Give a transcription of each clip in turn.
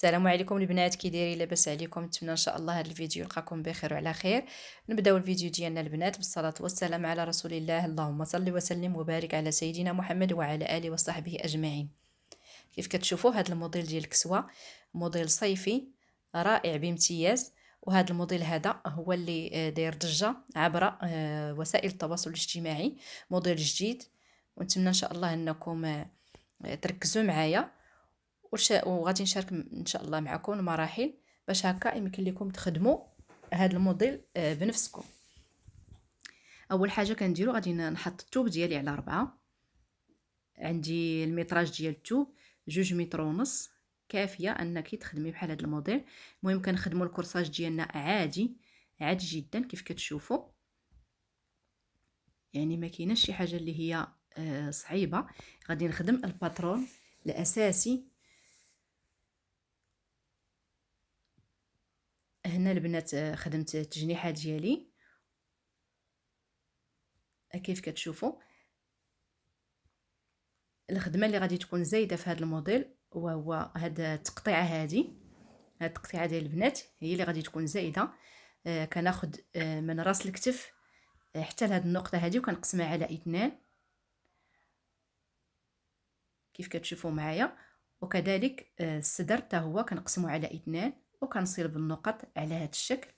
السلام عليكم البنات، كي دايرين؟ لاباس عليكم؟ نتمنى ان شاء الله هذا الفيديو يلقاكم بخير وعلى خير. نبداو الفيديو ديالنا البنات بالصلاه والسلام على رسول الله. اللهم صل وسلم وبارك على سيدنا محمد وعلى اله وصحبه اجمعين. كيف كتشوفوا هذا الموديل ديال الكسوه موديل صيفي رائع بامتياز، وهذا الموديل هذا هو اللي داير ضجه عبر وسائل التواصل الاجتماعي. موديل جديد، ونتمنى ان شاء الله انكم تركزوا معايا وغادي نشارك ان شاء الله معكم المراحل باش هكا يمكن لكم تخدموا هذا الموديل بنفسكم. اول حاجه كنديروا غادي نحط الثوب ديالي على 4. عندي الميطراج ديال الثوب 2 متر ونص، كافيه انك تخدمي بحال هذا الموديل. المهم كنخدموا الكورساج ديالنا عادي عادي جدا كيف كتشوفوا، يعني ما كايناش شي حاجه اللي هي صعيبه. غادي نخدم الباترون الاساسي. هنا البنات خدمت التجنيحه ديالي كيف كتشوفوا. الخدمه اللي غادي تكون زايده في هذا الموديل وهو هذا التقطيعه هذه التقطيعه ديال البنات هي اللي غادي تكون زايده. كناخذ من راس الكتف حتى لهاد النقطه هذه وكنقسمها على 2 كيف كتشوفوا معايا، وكذلك الصدر حتى هو كنقسمه على 2 وكنصير بالنقط على هذا الشكل.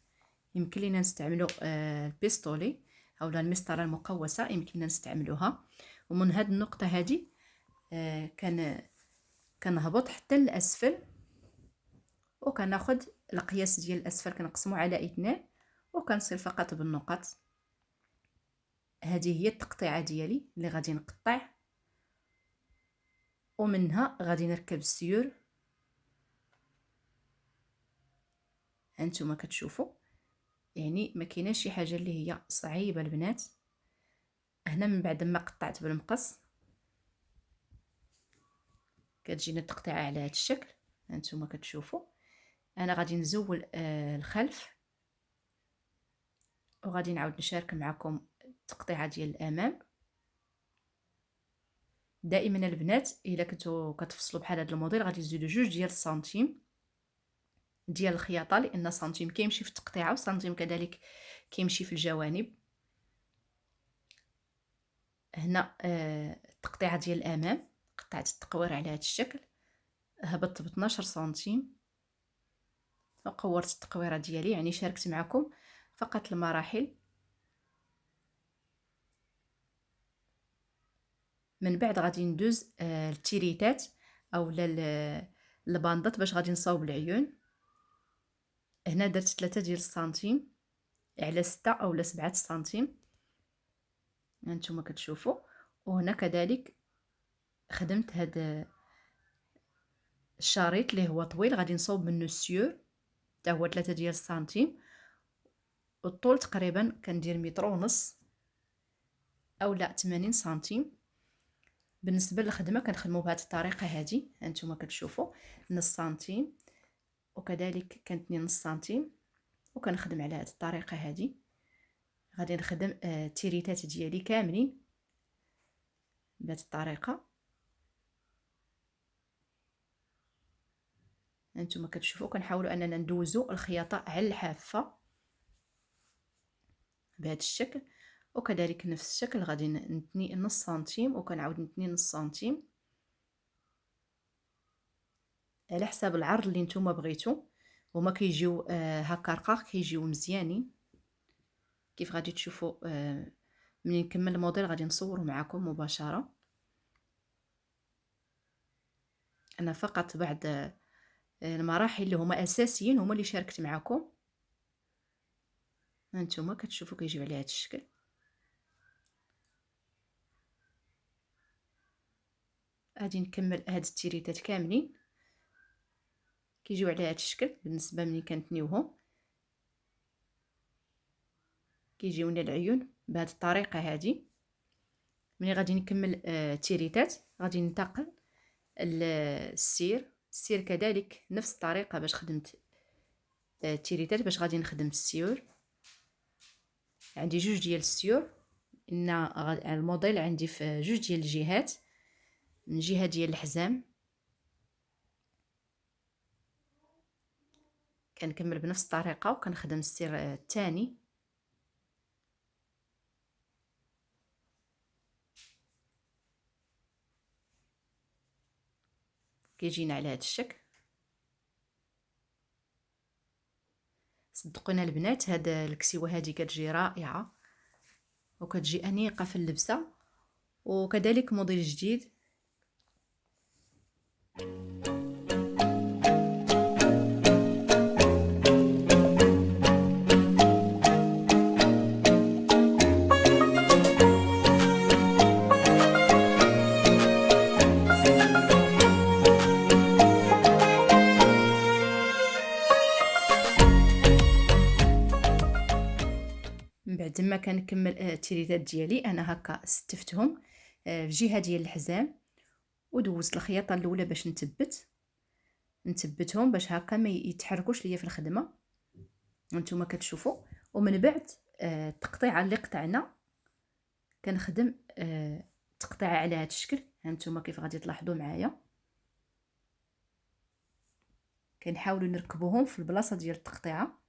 يمكن لنا نستعملوا البيستولي او المسطره المقوسه، يمكن لنا نستعملوها. ومن هذه النقطه هذه كنهبط حتى للاسفل وكناخذ القياس ديال الاسفل كنقسمه على 2 وكنصير فقط بالنقط. هذه هي التقطيعه ديالي اللي غادي نقطع، ومنها غادي نركب السيور. هانتوما كتشوفوا، يعني ما كايناش شي حاجه اللي هي صعيبه البنات. هنا من بعد ما قطعت بالمقص كتجينا التقطيعه على هذا الشكل. هانتوما كتشوفوا انا غادي نزول الخلف وغادي نعاود نشارك معكم التقطيعه ديال الامام. دائما البنات الا كنتو كتفصلوا بحال هذا الموديل غادي تزيدوا 2 ديال السنتيم ديال الخياطه، لان سنتيم كيمشي في التقطيعه وسنتيم كذلك كيمشي في الجوانب. هنا التقطيعه ديال الامام قطعت التقوير على هذا الشكل، هبطت ب 12 سنتيم وقورت التقويره ديالي، يعني شاركت معكم فقط المراحل. من بعد غادي ندوز التيريتات او الباندات باش غادي نصاوب العيون. هنا درت 3 ديال السنتيم على 6 او 7 سنتيم هانتوما كتشوفوا. وهنا كذلك خدمت هذا الشريط اللي هو طويل غادي نصوب منه السيور حتى هو 3 ديال السنتيم، والطول تقريبا كندير 1.5 متر او لا 80 سنتيم. بالنسبه للخدمه كنخدموا بهذه الطريقه هذه. هانتوما كتشوفوا نص سنتيم وكذلك كنتني نص سنتيم وكنخدم على هذه الطريقه هذه. غادي نخدم التيريتات ديالي كاملين بهذه الطريقه. هانتوما كتشوفوا كنحاولوا اننا ندوزوا الخياطه على الحافه بهذا الشكل، وكذلك نفس الشكل غادي نتني نص سنتيم وكنعاود نتني نص سنتيم على حساب العرض اللي نتوما بغيتو. وما كيجيو هكا رقاق، كيجيو مزيانين كيف غادي تشوفوا. ملي نكمل الموديل غادي نصوروا معكم مباشره. انا فقط بعد المراحل اللي هما اساسيين هما اللي شاركت معكم. هانتوما كتشوفوا كيجيو على هذا الشكل. غادي نكمل هاد التيريتات كاملين كيجيو على هذا الشكل. بالنسبه ملي كنتنيوهم كيجيونا العيون بهذه الطريقه هذه. ملي غادي نكمل التيريتات غادي ننتقل السير كذلك نفس الطريقه باش خدمت التيريتات. باش غادي نخدم السيور عندي 2 ديال السيور، ان الموديل عندي في 2 ديال الجهات من جهه ديال الحزام. كنكمل بنفس الطريقه وكنخدم السير الثاني. كيجينا على هذا الشكل. صدقونا البنات، هاد الكسيوه هذه كتجي رائعه وكتجي انيقه في اللبسه، وكذلك موديل جديد. من بعد ما كنكمل التيريتات ديالي، انا هكا ستفتهم في جهه ديال الحزام، ودوزت الخياطه الاولى باش نثبتهم باش هكا ما يتحركوش ليا في الخدمه، وانتم كتشوفوا. ومن بعد التقطيعه اللي قطعنا كنخدم تقطيعه على هذا الشكل. هانتوما كيف غادي تلاحظوا معايا، كنحاولوا نركبوهم في البلاصه ديال التقطيعه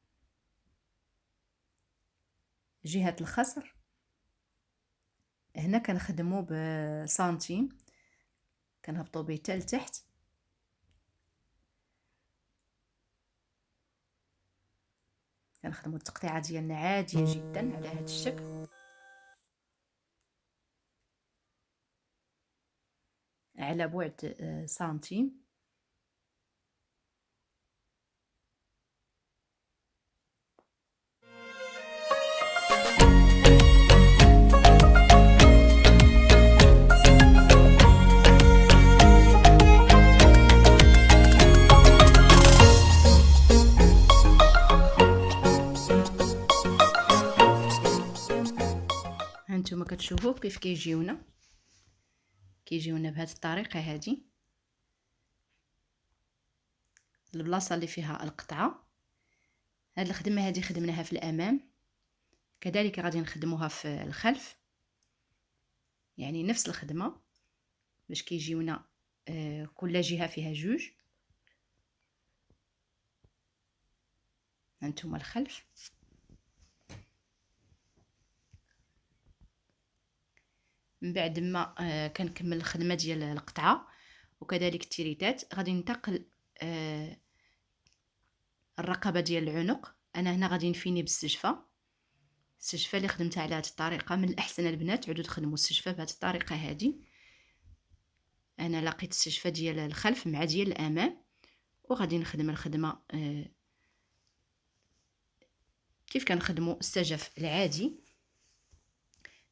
جهه الخصر. هنا كنخدموا بسنتيم، كنهبطوا به حتى لتحت. كنخدموا التقطيعه ديالنا عاديه جدا على هذا الشكل، على بعد سنتيم. هانتوما كتشوفوا كيف كيجيونا بهذه الطريقه هذه. البلاصه اللي فيها القطعه، هذه الخدمه هذه خدمناها في الامام، كذلك غادي نخدموها في الخلف، يعني نفس الخدمه باش كيجيونا كل جهه فيها جوج. هانتوما الخلف. من بعد ما كنكمل الخدمه ديال القطعه وكذلك التيريتات، غادي ننتقل الرقبه ديال العنق. انا هنا غادي نفيني بالسجفه اللي خدمتها على هذه الطريقه. من الاحسن البنات عودوا تخدموا السجفه بهذه الطريقه هذه. انا لقيت السجفه ديال الخلف مع ديال الامام، وغادي نخدم الخدمه كيف كنخدموا السجف العادي.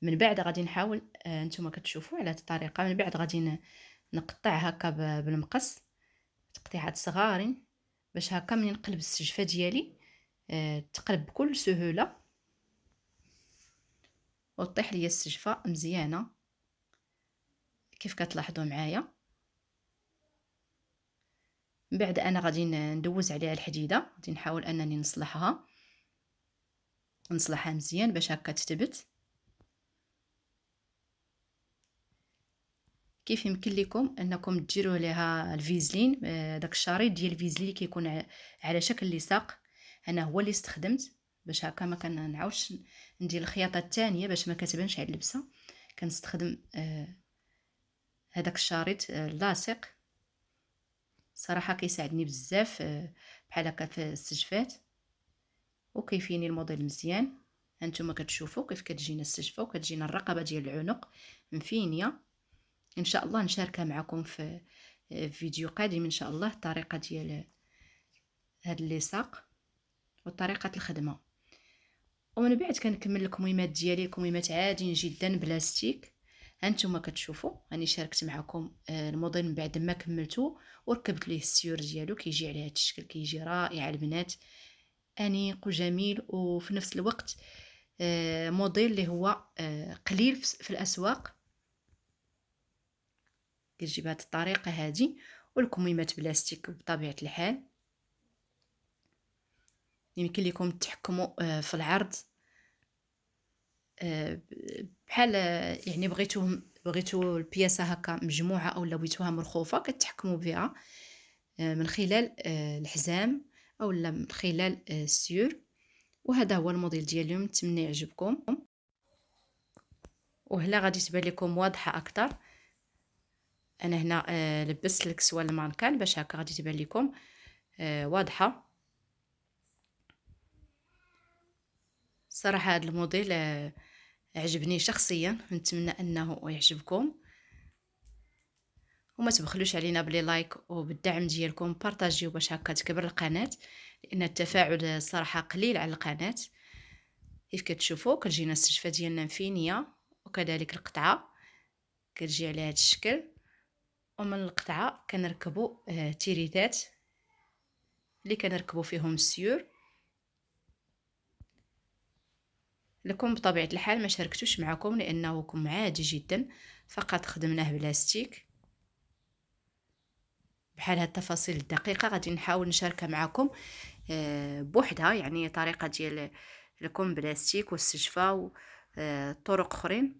من بعد غادي نحاول نتوما كتشوفوا على هذه الطريقه. من بعد غادي نقطع هكا بالمقص تقطيعات صغارين باش هكا ملي نقلب السجفه ديالي تقلب بكل سهوله وطيح ليا السجفه مزيانه كيف كتلاحظوا معايا. من بعد انا غادي ندوز عليها الحديده، غادي نحاول انني نصلحها مزيان باش هكا تثبت. كيف يمكن لكم انكم ديروا لها الفيزلين، داك الشريط ديال الفيزلين اللي كيكون على شكل لصاق، انا هو اللي استخدمت باش هكا ما كنعاودش ندير الخياطه الثانيه باش ما كتبانش على اللبسه. كنستخدم هذاك الشريط اللاصق، صراحه كيساعدني بزاف بحال هكا في السجفات وكيفيني الموديل مزيان. هانتوما كتشوفوا كيف كتجينا السجفه وكتجينا الرقبه ديال العنق مفينيه. ان شاء الله نشاركها معكم في فيديو قادم ان شاء الله، الطريقه ديال هاد اللصاق وطريقه الخدمه. ومن بعد كنكمل الكميمات ديالي، كميمات عاديين جدا بلاستيك. هانتوما كتشوفوا راني شاركت معكم الموديل من بعد ما كملته وركبت ليه السيور ديالو. كيجي على هذا الشكل، كيجي رائع البنات، انيق وجميل وفي نفس الوقت موديل اللي هو قليل في الاسواق. كتجي بهذه الطريقه هذه، والكميمات بلاستيك بطبيعه الحال. يمكن لكم تحكموا في العرض بحال يعني بغيتوا البياسه هكا مجموعه او بغيتوها مرخوفه كتحكموا بها من خلال الحزام اولا من خلال السيور. وهذا هو الموديل ديال اليوم، نتمنى يعجبكم. وهنا غادي تبان لكم واضحه اكثر. انا هنا لبست الكسوه المانكان باش هكا غادي تبان لكم واضحه. صراحه هذا الموديل عجبني شخصيا، نتمنى انه يعجبكم. وما تبخلوش علينا بلي لايك وبالدعم ديالكم، بارطاجيو باش هكا تكبر القناه، لان التفاعل صراحه قليل على القناه. كيف كتشوفوا كتجينا السجفه ديالنا مفينيه، وكذلك القطعه كتجي على هذا الشكل. ومن القطعه كنركبوا تيريتات اللي كنركبوا فيهم السيور. لكم بطبيعه الحال ما شاركتوش معكم لانه كم عادي جدا، فقط خدمناه بلاستيك. بحال هاد التفاصيل الدقيقه غادي نحاول نشاركها معكم بوحدها، يعني طريقه ديال الكم بلاستيك والسجفه وطرق اخرين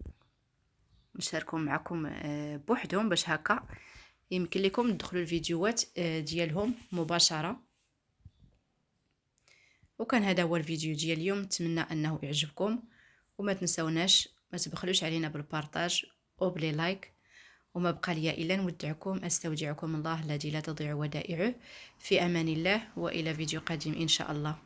نشاركهم معكم بوحدهم باش هكا يمكن لكم تدخلوا الفيديوهات ديالهم مباشره. وكان هذا هو الفيديو ديال اليوم، نتمنى انه يعجبكم. وما تنسوناش ما تبخلوش علينا بالبارطاج وبلي لايك. وما بقى لي الا نودعكم، استودعكم الله الذي لا تضيع ودائعه. في امان الله، والى فيديو قادم ان شاء الله.